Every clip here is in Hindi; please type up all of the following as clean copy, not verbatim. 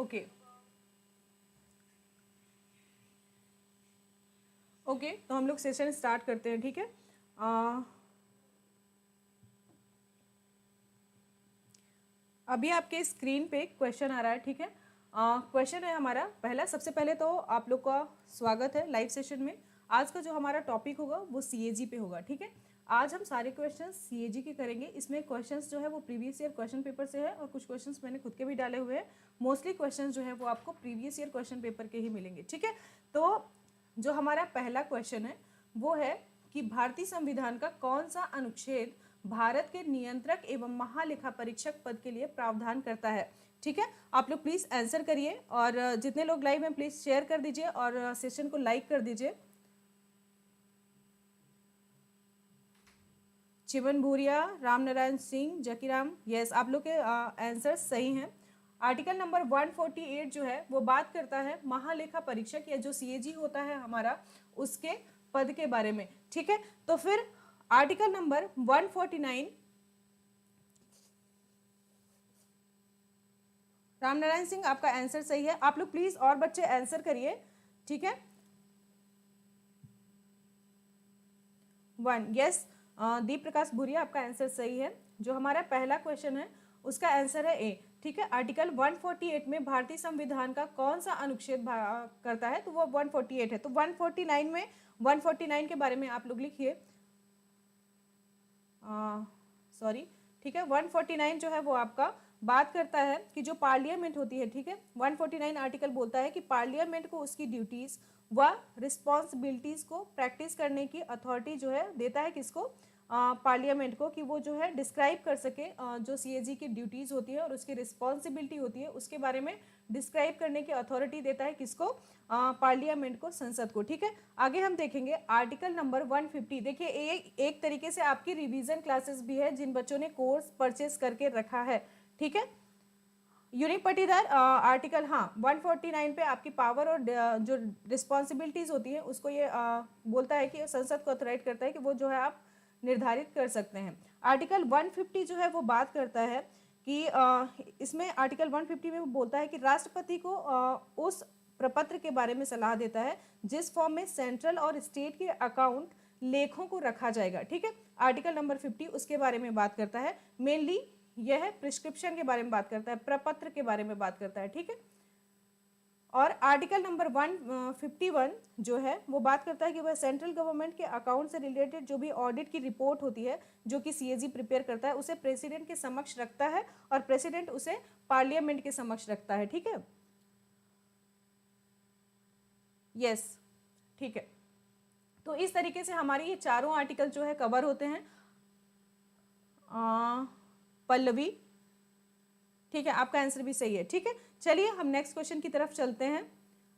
ओके ओके, तो हम लोग सेशन स्टार्ट करते हैं, ठीक है। अभी आपके स्क्रीन पे क्वेश्चन आ रहा है, ठीक है। क्वेश्चन है हमारा पहला। सबसे पहले तो आप लोग का स्वागत है लाइव सेशन में। आज का जो हमारा टॉपिक होगा वो सीएजी पे होगा, ठीक है। आज हम सारे क्वेश्चन सीएजी के करेंगे। इसमें क्वेश्चंस जो है वो प्रीवियस ईयर क्वेश्चन पेपर से है और कुछ क्वेश्चंस मैंने खुद के भी डाले हुए हैं। मोस्टली क्वेश्चंस जो है वो आपको प्रीवियस ईयर क्वेश्चन पेपर के ही मिलेंगे, ठीक है। तो जो हमारा पहला क्वेश्चन है वो है कि भारतीय संविधान का कौन सा अनुच्छेद भारत के नियंत्रक एवं महालेखा परीक्षक पद के लिए प्रावधान करता है, ठीक है। आप लोग प्लीज आंसर करिए और जितने लोग लाइव हैं प्लीज शेयर कर दीजिए और सेशन को लाइक कर दीजिए। चिमन भूरिया, राम नारायण सिंह, जकीराम, यस, आप लोग के आंसर सही हैं। आर्टिकल नंबर 148 जो है वो बात करता है महालेखा परीक्षक या जो सीएजी होता है हमारा उसके पद के बारे में, ठीक है। तो फिर आर्टिकल नंबर 149, रामनारायण सिंह आपका आंसर सही है। आप लोग प्लीज और बच्चे आंसर करिए, ठीक है। 1, यस, दीप प्रकाश भूरिया आपका आंसर सही है। जो हमारा पहला क्वेश्चन है उसका आंसर है ए, ठीक है। आर्टिकल 148 में भारतीय संविधान का कौन सा अनुच्छेद करता है, तो वो 148 है। तो 149 में 149 के बारे में आप लोग लिखिए, सॉरी, ठीक है। 149 जो है वो आपका बात करता है कि जो पार्लियामेंट होती है, ठीक है। 149 आर्टिकल बोलता है कि पार्लियामेंट को उसकी ड्यूटीज व रिस्पॉन्सिबिलिटीज को प्रैक्टिस करने की अथॉरिटी जो है देता है किसको, पार्लियामेंट को, कि वो जो है डिस्क्राइब कर सके जो सीएजी की ड्यूटीज होती है और उसकी रिस्पॉन्सिबिलिटी होती है उसके बारे में डिस्क्राइब करने की अथॉरिटी देता है किसको, पार्लियामेंट को, संसद को, ठीक है। आगे हम देखेंगे आर्टिकल नंबर 150। देखिए एक तरीके से आपकी रिवीजन क्लासेस भी है जिन बच्चों ने कोर्स परचेस करके रखा है, ठीक है। यूनिक पटीदार आर्टिकल, हाँ, 149 पे आपकी पावर और जो रिस्पॉन्सिबिलिटीज होती है उसको ये बोलता है कि संसद को ऑथराइज करता है कि वो जो है आप निर्धारित कर सकते हैं। आर्टिकल 150 जो है वो बात करता है कि इसमें आर्टिकल 150 में वो बोलता है कि राष्ट्रपति को उस प्रपत्र के बारे में सलाह देता है जिस फॉर्म में सेंट्रल और स्टेट के अकाउंट लेखों को रखा जाएगा, ठीक है। आर्टिकल नंबर 50 उसके बारे में बात करता है। मेनली यह प्रिस्क्रिप्शन के बारे में बात करता है, प्रपत्र के बारे में बात करता है, ठीक है। और आर्टिकल नंबर 151 जो है वो बात करता है कि वह सेंट्रल गवर्नमेंट के अकाउंट से रिलेटेड जो भी ऑडिट की रिपोर्ट होती है जो कि सीएजी प्रिपेयर करता है उसे प्रेसिडेंट के समक्ष रखता है और प्रेसिडेंट उसे पार्लियामेंट के समक्ष रखता है, ठीक है। यस, ठीक है। तो इस तरीके से हमारे ये चारों आर्टिकल जो है कवर होते हैं। पल्लवी, ठीक है, आपका आंसर भी सही है, ठीक है। चलिए हम नेक्स्ट क्वेश्चन की तरफ चलते हैं।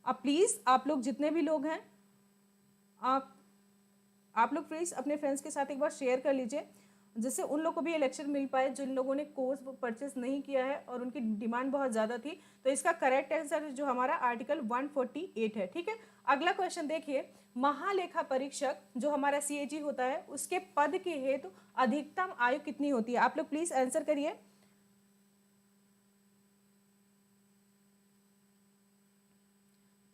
अब प्लीज आप लोग जितने भी लोग हैं आप लोग प्लीज अपने फ्रेंड्स के साथ एक बार शेयर कर लीजिए जिससे उन लोगों को भी ये लेक्चर मिल पाए जिन लोगों ने कोर्स परचेस नहीं किया है और उनकी डिमांड बहुत ज़्यादा थी। तो इसका करेक्ट आंसर जो हमारा आर्टिकल 148 है, ठीक है। अगला क्वेश्चन देखिए, महालेखा परीक्षक जो हमारा सीएजी होता है उसके पद के हेतु अधिकतम आयु कितनी होती है? आप लोग प्लीज आंसर करिए।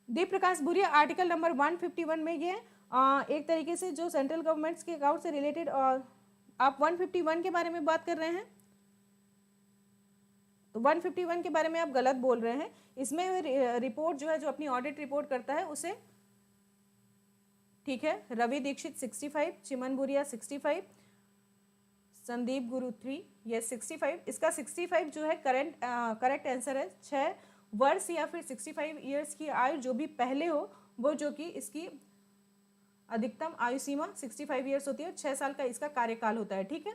दीप प्रकाश भूरिया, आर्टिकल नंबर 151 में ये एक तरीके से जो सेंट्रल गवर्नमेंट्स के अकाउंट से रिलेटेड, आप 151 के बारे में बात कर रहे हैं, तो 151 के बारे में आप गलत बोल रहे हैं। इसमें रिपोर्ट जो है जो अपनी ऑडिट रिपोर्ट करता है उसे, ठीक है, रवि दीक्षित 65, चिमन भूरिया 65, संदीप गुरु 3, ये 65। इसका 65 जो है करेक्ट आंसर है। 6 वर्ष या फिर 65 ईयर्स की आयु जो भी पहले हो वो जो कि इसकी अधिकतम आयु सीमा 65 ईयर्स होती है। 6 साल का इसका कार्यकाल होता है, ठीक है।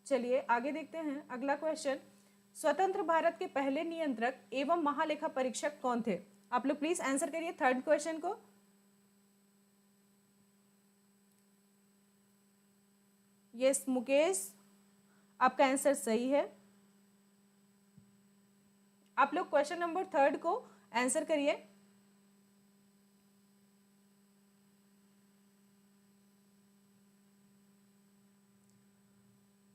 चलिए आगे देखते हैं अगला क्वेश्चन। स्वतंत्र भारत के पहले नियंत्रक एवं महालेखा परीक्षक कौन थे? आप लोग प्लीज आंसर करिए थर्ड क्वेश्चन को। यस मुकेश, आपका आंसर सही है। आप लोग क्वेश्चन नंबर 3 को आंसर करिए।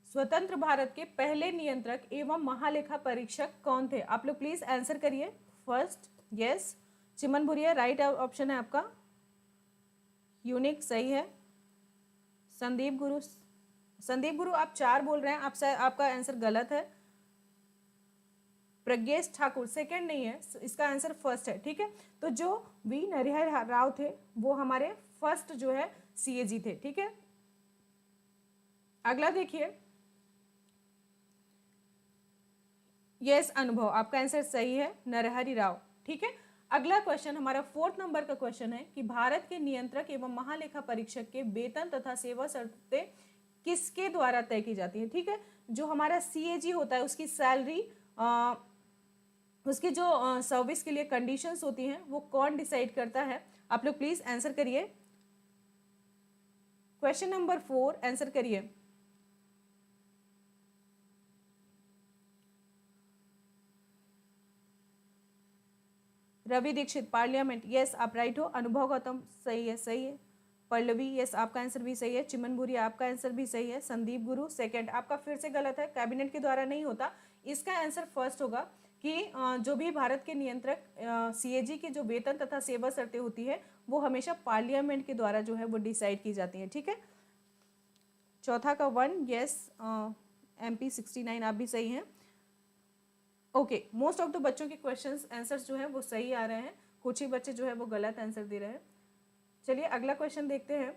स्वतंत्र भारत के पहले नियंत्रक एवं महालेखा परीक्षक कौन थे? आप लोग प्लीज आंसर करिए। First, yes. Chiman Bhuria right option है आपका। यूनिक सही है। संदीप गुरु आप 4 बोल रहे हैं, आपका आंसर गलत है। प्रज्ञेश ठाकुर सेकंड नहीं है, इसका आंसर फर्स्ट है, ठीक है। तो जो वी नरहरि राव थे वो हमारे फर्स्ट जो है सीएजी थे, ठीक है। अगला देखिए, यस अनुभव, आपका आंसर सही है, नरहरि राव, ठीक है। अगला क्वेश्चन हमारा 4th नंबर का क्वेश्चन है कि भारत के नियंत्रक एवं महालेखा परीक्षक के वेतन तथा सेवा शर्तें किसके द्वारा तय की जाती है, ठीक है। जो हमारा सीएजी होता है उसकी सैलरी, उसकी जो सर्विस के लिए कंडीशंस होती हैं वो कौन डिसाइड करता है? आप लोग प्लीज आंसर करिए। क्वेश्चन नंबर 4 आंसर करिए। रवि दीक्षित पार्लियामेंट, यस आप राइट हो। अनुभव गौतम सही है, सही है। पल्लवी, यस आपका आंसर भी सही है। चिमन भूरिया आपका आंसर भी सही है। संदीप गुरु सेकंड, आपका फिर से गलत है, कैबिनेट के द्वारा नहीं होता। इसका आंसर फर्स्ट होगा कि जो भी भारत के नियंत्रक सीएजी की जो वेतन तथा सेवा शर्तें होती है वो हमेशा पार्लियामेंट के द्वारा जो है वो डिसाइड की जाती है, ठीक है। चौथा का 1 यस, MP 69 आप भी सही हैं। ओके, मोस्ट ऑफ द बच्चों के क्वेश्चंस आंसर्स जो है वो सही आ रहे हैं, कुछ ही बच्चे जो है वो गलत आंसर दे रहे हैं। चलिए अगला क्वेश्चन देखते हैं।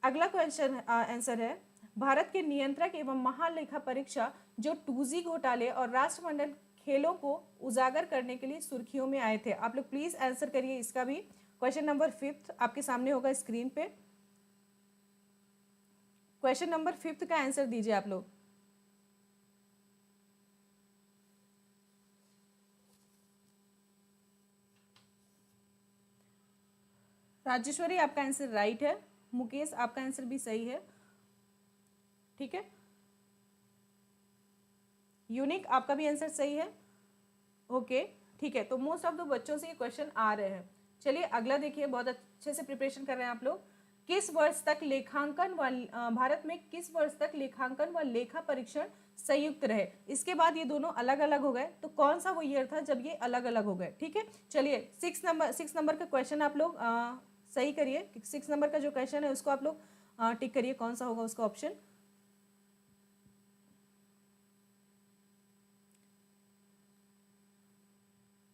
अगला क्वेश्चन आंसर है, भारत के नियंत्रक एवं महालेखा परीक्षा जो 2G घोटाले और राष्ट्रमंडल खेलों को उजागर करने के लिए सुर्खियों में आए थे। आप लोग प्लीज आंसर करिए इसका भी। क्वेश्चन नंबर 5 आपके सामने होगा स्क्रीन पे। क्वेश्चन नंबर 5 का आंसर दीजिए आप लोग। राजेश्वरी आपका आंसर राइट है। मुकेश आपका आंसर भी सही है, ठीक है। यूनिक आपका भी आंसर सही है, ओके, ठीक है। तो मोस्ट ऑफ द बच्चों से ये क्वेश्चन आ रहे हैं। चलिए अगला देखिए, बहुत अच्छे से प्रिपरेशन कर रहे हैं आप लोग। किस वर्ष तक लेखांकन व भारत में किस वर्ष तक लेखांकन व लेखा परीक्षण संयुक्त रहे? इसके बाद ये दोनों अलग अलग हो गए, तो कौन सा वो ईयर था जब ये अलग अलग हो गए, ठीक है। चलिए 6 नंबर का क्वेश्चन आप लोग सही करिए। 6 नंबर का जो क्वेश्चन है उसको आप लोग टिक करिए, कौन सा होगा उसका ऑप्शन।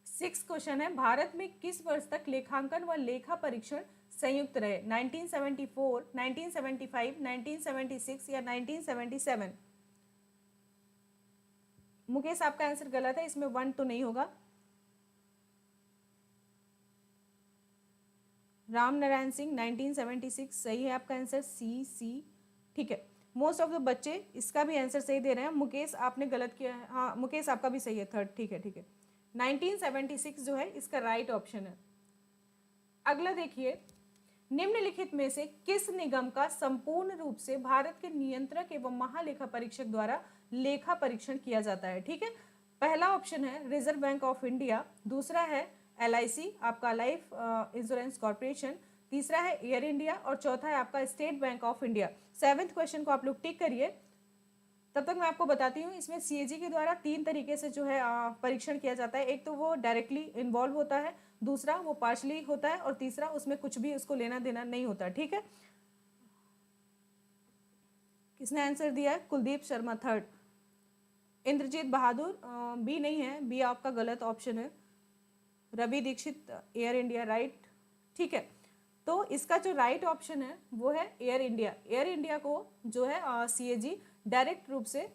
सिक्स क्वेश्चन है, भारत में किस वर्ष तक लेखांकन व लेखा परीक्षण संयुक्त रहे? 1974, 1975, 1976 या 1977? मुकेश आपका आंसर गलत है, इसमें 1 तो नहीं होगा। राम नारायण सिंह 1976 सही है आपका आंसर, सी, ठीक है। मोस्ट ऑफ द बच्चे इसका भी आंसर सही दे रहे हैं। मुकेश आपने गलत किया है, हाँ मुकेश आपका भी सही है, 3rd, ठीक है, ठीक है। 1976 जो है इसका राइट ऑप्शन है। अगला देखिए, निम्नलिखित में से किस निगम का संपूर्ण रूप से भारत के नियंत्रक एवं महालेखा परीक्षक द्वारा लेखा परीक्षण किया जाता है, ठीक है। पहला ऑप्शन है रिजर्व बैंक ऑफ इंडिया, दूसरा है LIC आपका लाइफ इंश्योरेंस कॉर्पोरेशन, तीसरा है एयर इंडिया और चौथा है आपका state bank of India. 7th question को आप लोग टिक करिए। तब तक मैं आपको बताती हूँ, इसमें सीएजी के द्वारा 3 तरीके से जो है परीक्षण किया जाता है। एक तो वो डायरेक्टली इन्वॉल्व होता है, दूसरा वो पार्शली होता है और तीसरा उसमें कुछ भी उसको लेना देना नहीं होता, ठीक है। किसने आंसर दिया है? कुलदीप शर्मा 3rd। इंद्रजीत बहादुर बी नहीं है, बी आपका गलत ऑप्शन है। Ravi Dixit air India right, ठीक है। तो इसका जो राइट ऑप्शन है वो है एयर इंडिया। एयर इंडिया को जो है सीएजी डायरेक्ट रूप से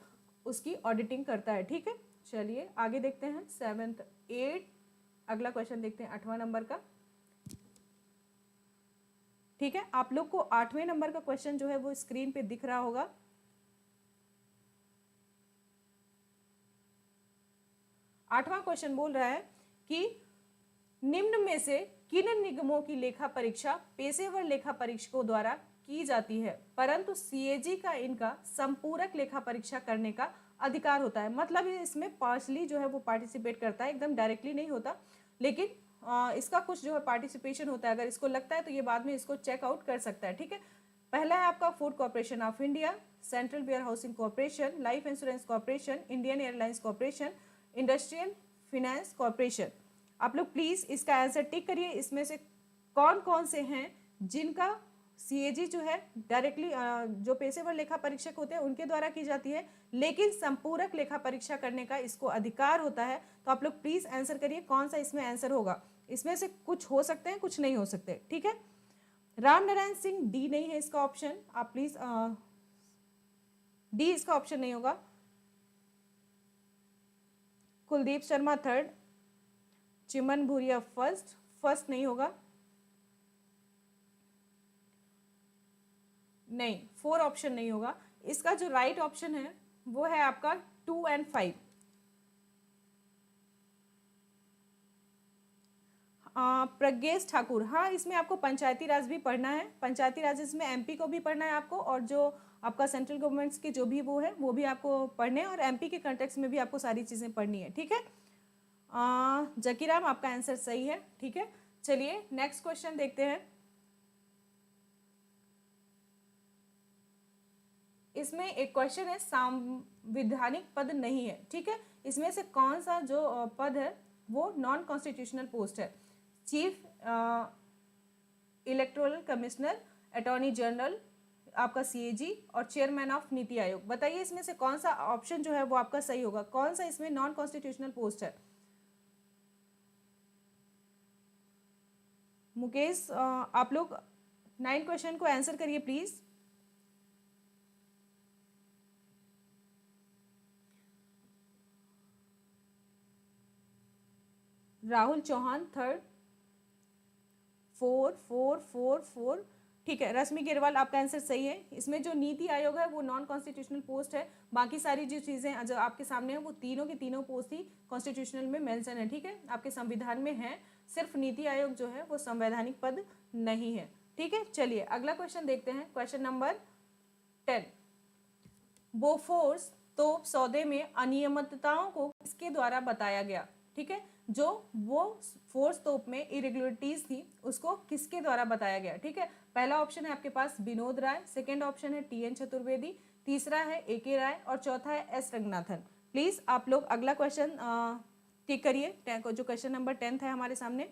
उसकी ऑडिटिंग करता है, ठीक है। चलिए आगे देखते हैं 7th 8। अगला क्वेश्चन देखते हैं 8वां नंबर का, ठीक है। आप लोग को 8वें नंबर का क्वेश्चन जो है वो स्क्रीन पे दिख रहा होगा। 8वां क्वेश्चन बोल रहा है कि निम्न में से किन निगमों की लेखा परीक्षा पेशेवर लेखा परीक्षकों द्वारा की जाती है, परंतु सीएजी का इनका संपूरक लेखा परीक्षा करने का अधिकार होता है। मतलब इसमें पार्शली जो है वो पार्टिसिपेट करता है, एकदम डायरेक्टली नहीं होता, लेकिन इसका कुछ जो है पार्टिसिपेशन होता है। अगर इसको लगता है तो ये बाद में इसको चेकआउट कर सकता है, ठीक है। पहला है आपका food corporation of India, central warehousing corporation, life insurance corporation, Indian airlines corporation, industrial finance corporation. आप लोग प्लीज इसका आंसर टिक करिए। इसमें से कौन कौन से हैं जिनका सीएजी जो है डायरेक्टली जो पेशेवर लेखा परीक्षक होते हैं उनके द्वारा की जाती है, लेकिन संपूरक लेखा परीक्षा करने का इसको अधिकार होता है। तो आप लोग प्लीज आंसर करिए कौन सा इसमें आंसर होगा। इसमें से कुछ हो सकते हैं, कुछ नहीं हो सकते, ठीक है। राम नारायण सिंह, डी नहीं है इसका ऑप्शन, आप प्लीज डी इसका ऑप्शन नहीं होगा। कुलदीप शर्मा थर्ड, चिमन भूरिया फर्स्ट नहीं होगा, नहीं, 4 ऑप्शन नहीं होगा। इसका जो राइट ऑप्शन है वो है आपका 2 और 5। प्रज्ञेश ठाकुर, हाँ इसमें आपको पंचायती राज भी पढ़ना है। पंचायती राज इसमें एमपी को भी पढ़ना है आपको, और जो आपका सेंट्रल गवर्नमेंट्स के जो भी वो है वो भी आपको पढ़ने हैं, और एमपी के कंटेक्स्ट में भी आपको सारी चीज़ें पढ़नी है, ठीक है। जकीराम, आपका आंसर सही है, ठीक है। चलिए नेक्स्ट क्वेश्चन देखते हैं। इसमें एक क्वेश्चन है, संवैधानिक पद नहीं है, ठीक है। इसमें से कौन सा जो पद है वो नॉन कॉन्स्टिट्यूशनल पोस्ट है? Chief electoral commissioner, attorney general, आपका सीएजी और चेयरमैन ऑफ नीति आयोग। बताइए इसमें से कौन सा ऑप्शन जो है वो आपका सही होगा, कौन सा इसमें नॉन कॉन्स्टिट्यूशनल पोस्ट है? मुकेश, आप लोग 9 क्वेश्चन को आंसर करिए प्लीज। राहुल चौहान थर्ड, 4 4 4 4, ठीक है। रश्मि गिरवाल, आपका आंसर सही है। इसमें जो नीति आयोग है वो नॉन कॉन्स्टिट्यूशनल पोस्ट है, बाकी सारी जो चीज़ें जो आपके सामने है वो तीनों की तीनों पोस्ट ही कॉन्स्टिट्यूशनल में मेंशन है, ठीक है, आपके संविधान में है। सिर्फ नीति आयोग जो है वो संवैधानिक पद नहीं है, ठीक है। चलिए अगला क्वेश्चन देखते हैं, क्वेश्चन नंबर 10। बोफोर्स तोप सौदे में अनियमितताओं को किसके द्वारा बताया गया? ठीक है, जो वो फोर्स तोप में इरेगुलरिटीज थी उसको किसके द्वारा बताया गया? ठीक है, पहला ऑप्शन है आपके पास विनोद राय, सेकंड ऑप्शन है टीएन चतुर्वेदी, तीसरा है एके राय और चौथा है एस रंगनाथन। प्लीज आप लोग अगला क्वेश्चन टिक करिए, जो क्वेश्चन नंबर 10 है हमारे सामने।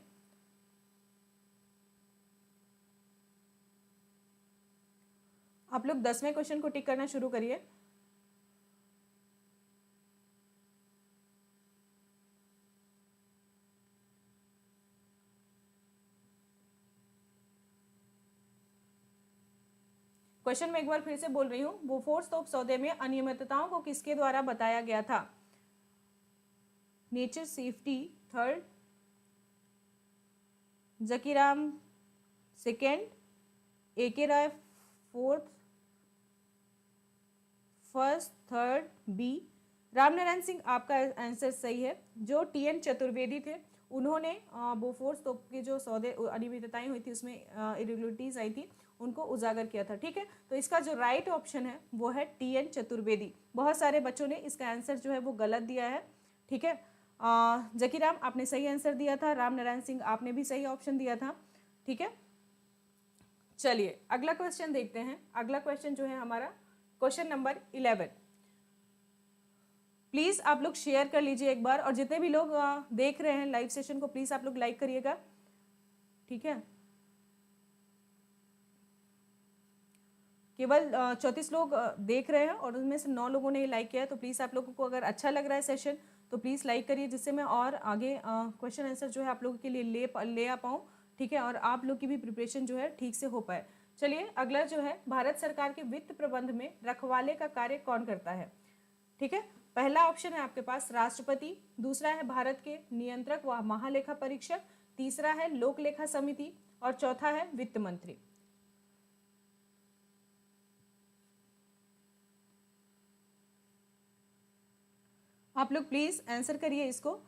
आप लोग 10वें क्वेश्चन को टिक करना शुरू करिए। क्वेश्चन में एक बार फिर से बोल रही हूं, बोफोर्स तोप सौदे में अनियमितताओं को किसके द्वारा बताया गया था? नेचर सेफ्टी थर्ड, जकीराम second, AK Rai fourth, first, third, B. Ramnarayan Singh, आपका आंसर सही है। जो टीएन चतुर्वेदी थे उन्होंने बोफोर्स तोप के जो सौदे अनियमितताएं हुई थी उसमें इरेगुलरिटीज आई थी उनको उजागर किया था, ठीक है। तो इसका जो राइट ऑप्शन है वो है टीएन चतुर्वेदी। बहुत सारे बच्चों ने इसका आंसर जो है वो गलत दिया है, ठीक है। जकीराम, आपने सही आंसर दिया था, रामनारायण सिंह आपने भी सही ऑप्शन दिया था, ठीक है। चलिए अगला क्वेश्चन देखते हैं। अगला क्वेश्चन जो है हमारा क्वेश्चन नंबर 11। प्लीज आप लोग शेयर कर लीजिए एक बार, और जितने भी लोग देख रहे हैं लाइव सेशन को प्लीज आप लोग लाइक करिएगा, ठीक है। केवल 34 लोग देख रहे हैं और उनमें से 9 लोगों ने लाइक किया है, तो प्लीज़ आप लोगों को अगर अच्छा लग रहा है सेशन तो प्लीज़ लाइक करिए, जिससे मैं और आगे क्वेश्चन आंसर जो है आप लोगों के लिए ले आ पाऊँ, ठीक है, और आप लोग की भी प्रिपरेशन जो है ठीक से हो पाए। चलिए अगला जो है, भारत सरकार के वित्त प्रबंध में रखवाले का कार्य कौन करता है? ठीक है, पहला ऑप्शन है आपके पास राष्ट्रपति, दूसरा है भारत के नियंत्रक व महालेखा परीक्षक, तीसरा है लोक लेखा समिति और चौथा है वित्त मंत्री। आप लोग प्लीज आंसर करिए इसको।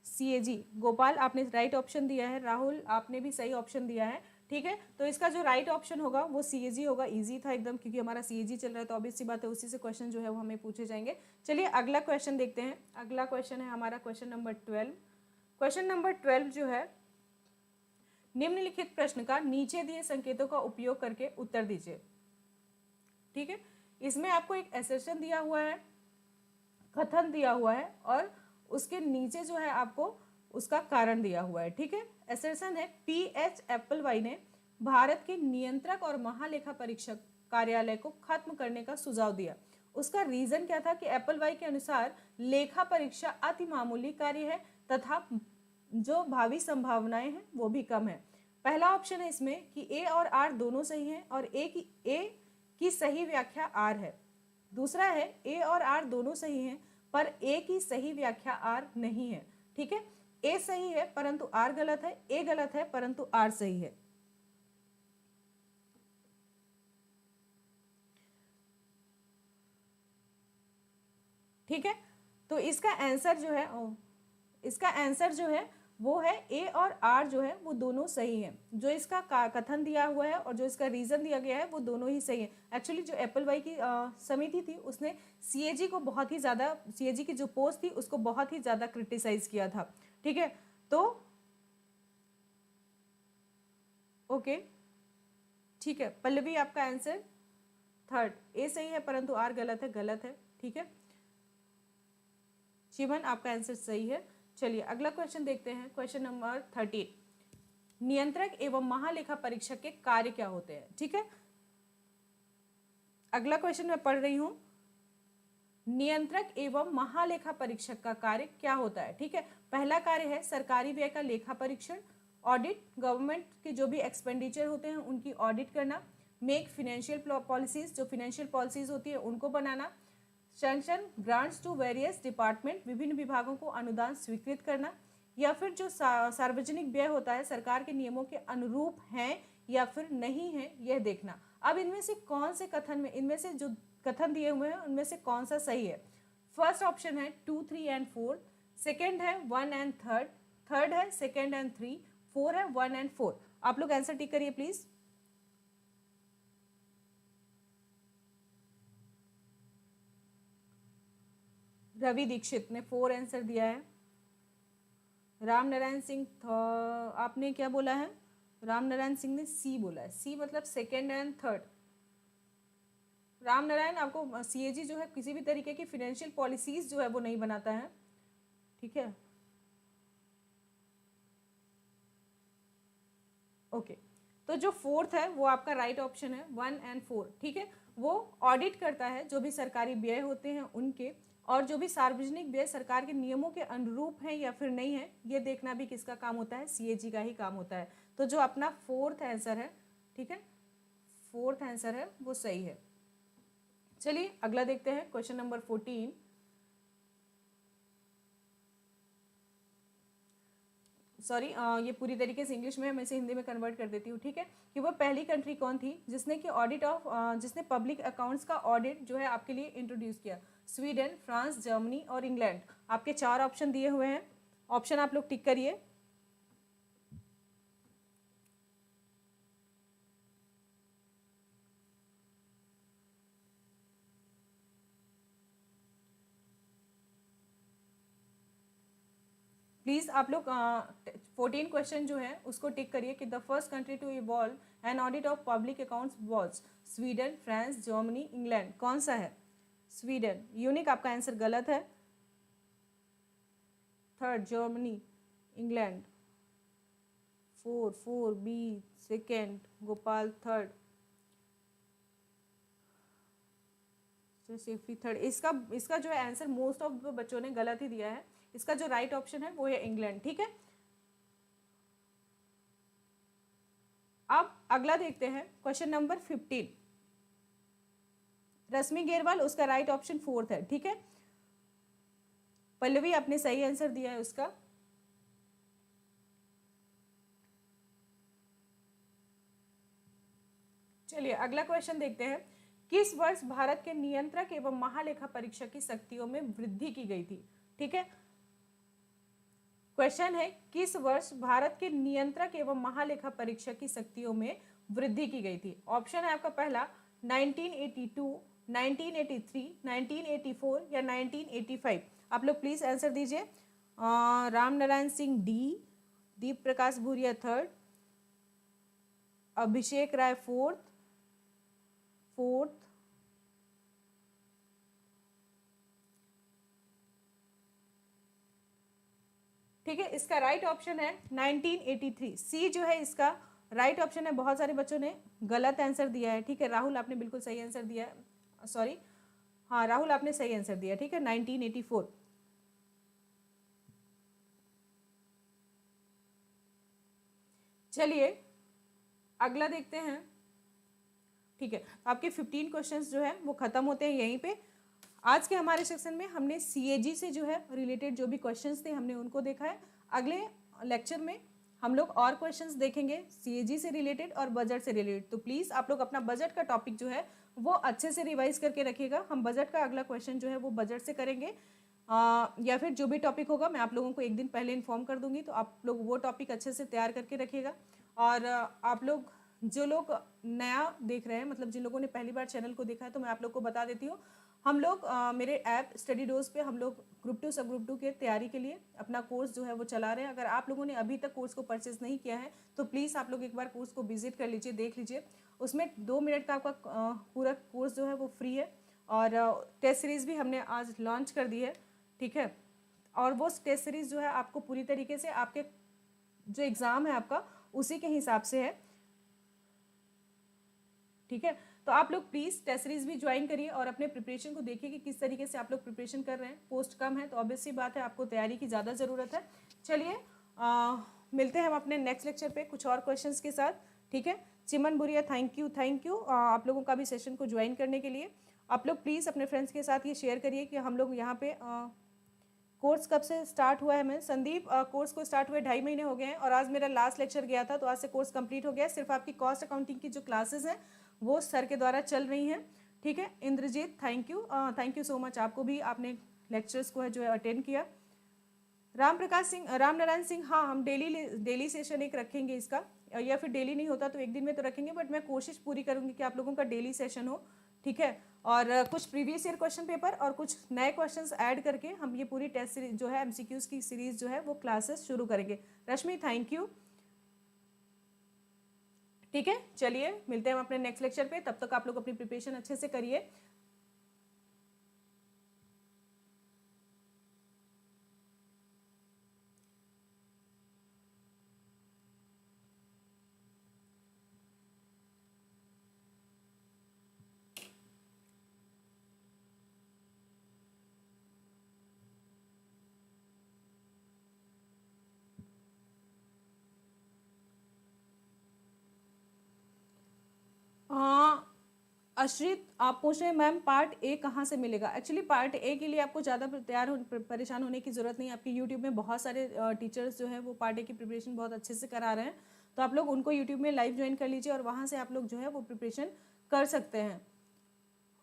सीएजी, गोपाल आपने राइट ऑप्शन दिया है, राहुल आपने भी सही ऑप्शन दिया है, ठीक है। तो इसका जो राइट ऑप्शन होगा वो सीएजी होगा। इजी था एकदम, क्योंकि हमारा सीएजी चल रहा है तो ऑब्वियस सी बात है उसी से क्वेश्चन जो है वो हमें पूछे जाएंगे। चलिए अगला क्वेश्चन देखते हैं। अगला क्वेश्चन है हमारा क्वेश्चन नंबर 12। क्वेश्चन नंबर 12 जो है, निम्नलिखित प्रश्न का नीचे दिए संकेतों का उपयोग करके उत्तर दीजिए, ठीक है। इसमें आपको एक एसेशन दिया हुआ है, कथन दिया हुआ है और उसके नीचे जो है आपको उसका कारण दिया हुआ है, ठीक है। एसर्शन है पीएच एप्पलवाई ने भारत के नियंत्रक और महालेखा परीक्षक कार्यालय को खत्म करने का सुझाव दिया। उसका रीजन क्या था कि एप्पलवाई के अनुसार लेखा परीक्षा अति मामूली कार्य है तथा जो भावी संभावनाएं हैं वो भी कम है। पहला ऑप्शन है इसमें कि ए और आर दोनों सही हैं और ए की सही व्याख्या आर है। दूसरा है ए और आर दोनों सही हैं पर ए की सही व्याख्या आर नहीं है, ठीक है। ए सही है परंतु आर गलत है, ए गलत है परंतु आर सही है। ठीक है, तो इसका आंसर जो है वो है ए और आर जो है वो दोनों सही है। जो इसका कथन दिया हुआ है और जो इसका रीजन दिया गया है वो दोनों ही सही है। एक्चुअली जो एप्पलवाई की समिति थी उसने सीएजी को बहुत ही ज़्यादा, सीएजी की जो पोस्ट थी उसको बहुत ही ज़्यादा क्रिटिसाइज किया था, ठीक है। तो ओके, ठीक है, पल्लवी आपका आंसर थर्ड ए सही है परंतु आर गलत है, ठीक है। शिवन आपका आंसर सही है। चलिए अगला क्वेश्चन देखते हैं, क्वेश्चन नंबर 13। नियंत्रक एवं महालेखा परीक्षक के कार्य क्या होते हैं, ठीक है। अगला क्वेश्चन मैं पढ़ रही हूं, नियंत्रक एवं महालेखा परीक्षक का कार्य क्या होता है, ठीक है। पहला कार्य है सरकारी व्यय का लेखा परीक्षण, ऑडिट, गवर्नमेंट के जो भी एक्सपेंडिचर होते हैं उनकी ऑडिट करना, मेक फिनेंशियल पॉलिसीज, जो फिनेंशियल पॉलिसीज होती है उनको बनाना, sanction grants to various department, विभिन्न विभागों को अनुदान स्वीकृत करना, या फिर जो सार्वजनिक व्यय होता है सरकार के नियमों के अनुरूप हैं या फिर नहीं है यह देखना। अब इनमें से कौन से कथन में, इनमें से जो कथन दिए हुए हैं उनमें से कौन सा सही है। फर्स्ट ऑप्शन है 2, 3 एंड 4, सेकेंड है 1 एंड थर्ड, थर्ड है 2 एंड 3, 4 है 1 एंड 4। आप लोग आंसर टिक करिए प्लीज। रवि दीक्षित ने 4 आंसर दिया है। राम नारायण सिंह आपने क्या बोला है, राम नारायण सिंह ने सी बोला है, सी मतलब second and third. Ram Narayan, आपको सीएजी जो है किसी भी तरीके की फिनेंशियल पॉलिसीज जो है वो नहीं बनाता है, ठीक है। ओके, तो जो फोर्थ है वो आपका राइट ऑप्शन है, 1 एंड 4, ठीक है। वो ऑडिट करता है जो भी सरकारी व्यय होते हैं उनके, और जो भी सार्वजनिक व्यय सरकार के नियमों के अनुरूप है या फिर नहीं है ये देखना भी किसका काम होता है, सीएजी का ही काम होता है। तो जो अपना फोर्थ आंसर है, ठीक है, फोर्थ आंसर है वो सही है। चलिए अगला देखते हैं, क्वेश्चन नंबर 14। सॉरी, ये पूरी तरीके से इंग्लिश में है, मैं इसे हिंदी में कन्वर्ट कर देती हूँ, ठीक है। कि वो पहली कंट्री कौन थी जिसने कि जिसने पब्लिक अकाउंट्स का ऑडिट जो है आपके लिए इंट्रोड्यूस किया। स्वीडन, फ्रांस, जर्मनी और इंग्लैंड। आपके 4 ऑप्शन दिए हुए हैं, ऑप्शन आप लोग टिक करिए। प्लीज आप लोग 14 क्वेश्चन जो है उसको टिक करिए कि the first country to evolve an audit of public accounts was Sweden, France, Germany, England. कौन सा है? स्वीडन। यूनिक आपका आंसर गलत है। Third Germany, England. 4 B second, Gopal third, सेफी थर्ड। इसका जो है आंसर मोस्ट ऑफ बच्चों ने गलत ही दिया है। इसका जो राइट ऑप्शन है वो है इंग्लैंड, ठीक है। अब अगला देखते हैं, क्वेश्चन नंबर 15। रश्मि गेरवाल, उसका राइट ऑप्शन फोर्थ है, ठीक है। पल्लवी आपने सही आंसर दिया है उसका। चलिए अगला क्वेश्चन देखते हैं, किस वर्ष भारत के नियंत्रक एवं महालेखा परीक्षक की शक्तियों में वृद्धि की गई थी, ठीक है। क्वेश्चन है किस वर्ष भारत के नियंत्रक एवं महालेखा परीक्षक की शक्तियों में वृद्धि की गई थी। ऑप्शन है आपका पहला 1982, 1983, 1984 या 1985। आप लोग प्लीज आंसर दीजिए। राम नारायण सिंह डी, दीप प्रकाश भूरिया थर्ड, अभिषेक राय फोर्थ, ठीक है, इसका राइट ऑप्शन है 1983, सी जो है इसका राइट ऑप्शन है। बहुत सारे बच्चों ने गलत आंसर दिया है, ठीक है। राहुल आपने बिल्कुल सही आंसर दिया है, सॉरी, हाँ राहुल आपने सही आंसर दिया, ठीक है, 1984। चलिए अगला देखते हैं, ठीक है। आपके 15 क्वेश्चंस जो है वो खत्म होते हैं यहीं पे। आज के हमारे सेक्शन में हमने सीएजी से जो है रिलेटेड जो भी क्वेश्चंस थे हमने उनको देखा है। अगले लेक्चर में हम लोग और क्वेश्चंस देखेंगे सीएजी से रिलेटेड और बजट से रिलेटेड। तो प्लीज़ आप लोग अपना बजट का टॉपिक जो है वो अच्छे से रिवाइज करके रखिएगा। हम बजट का अगला क्वेश्चन जो है वो बजट से करेंगे, या फिर जो भी टॉपिक होगा मैं आप लोगों को एक दिन पहले इन्फॉर्म कर दूंगी, तो आप लोग वो टॉपिक अच्छे से तैयार करके रखिएगा। और आप लोग जो लोग नया देख रहे हैं, मतलब जिन लोगों ने पहली बार चैनल को देखा है, तो मैं आप लोग को बता देती हूँ, हम लोग मेरे ऐप स्टडी डोज पे हम लोग ग्रुप 2 सब ग्रुप 2 के तैयारी के लिए अपना कोर्स जो है वो चला रहे हैं। अगर आप लोगों ने अभी तक कोर्स को परचेज नहीं किया है तो प्लीज़ आप लोग एक बार कोर्स को विजिट कर लीजिए, देख लीजिए। उसमें 2 मिनट का आपका पूरा कोर्स जो है वो फ्री है। और टेस्ट सीरीज़ भी हमने आज लॉन्च कर दी है, ठीक है। और वो टेस्ट सीरीज़ जो है आपको पूरी तरीके से आपके जो एग्ज़ाम है आपका उसी के हिसाब से है, ठीक है। तो आप लोग प्लीज़ टेस्ट सीरीज भी ज्वाइन करिए और अपने प्रिपरेशन को देखिए कि किस तरीके से आप लोग प्रिपरेशन कर रहे हैं। पोस्ट कम है तो ऑब्वियस सी बात है आपको तैयारी की ज़्यादा ज़रूरत है। चलिए मिलते हैं हम अपने नेक्स्ट लेक्चर पे कुछ और क्वेश्चंस के साथ, ठीक है। चिमन बुरिया थैंक यू आप लोगों का भी सेशन को ज्वाइन करने के लिए। आप लोग प्लीज़ अपने फ्रेंड्स के साथ ये शेयर करिए कि हम लोग यहाँ पे कोर्स कब से स्टार्ट हुआ है। मैं संदीप कोर्स को स्टार्ट हुए 2.5 महीने हो गए हैं और आज मेरा लास्ट लेक्चर गया था, तो आज से कोर्स कंप्लीट हो गया है। सिर्फ आपकी कॉस्ट अकाउंटिंग की जो क्लासेस हैं वो सर के द्वारा चल रही हैं, ठीक है। Inderjeet thank you so much, आपको भी आपने लेक्चर्स को है जो है अटेंड किया। राम नारायण सिंह, हाँ हम डेली सेशन एक रखेंगे इसका, या फिर डेली नहीं होता तो एक दिन में तो रखेंगे, बट मैं कोशिश पूरी करूंगी कि आप लोगों का डेली सेशन हो, ठीक है। और कुछ प्रीवियस ईयर क्वेश्चन पेपर और कुछ नए क्वेश्चंस ऐड करके हम ये पूरी टेस्ट सीरीज जो है एमसीक्यूज की सीरीज जो है वो क्लासेस शुरू करेंगे। रश्मि थैंक यू, ठीक है। चलिए मिलते हैं हम अपने नेक्स्ट लेक्चर पे, तब तक आप लोग अपनी प्रिपरेशन अच्छे से करिए। अश्रित आप पूछ रहे हैं मैम पार्ट ए कहाँ से मिलेगा। एक्चुअली पार्ट ए के लिए आपको ज़्यादा परेशान होने की ज़रूरत नहीं है। आपके यूट्यूब में बहुत सारे टीचर्स जो है वो पार्ट ए की प्रिपरेशन बहुत अच्छे से करा रहे हैं, तो आप लोग उनको यूट्यूब में लाइव ज्वाइन कर लीजिए और वहाँ से आप लोग जो है वो प्रिपरेशन कर सकते हैं।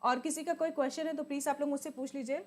और किसी का कोई क्वेश्चन है तो प्लीज़ आप लोग मुझसे पूछ लीजिए।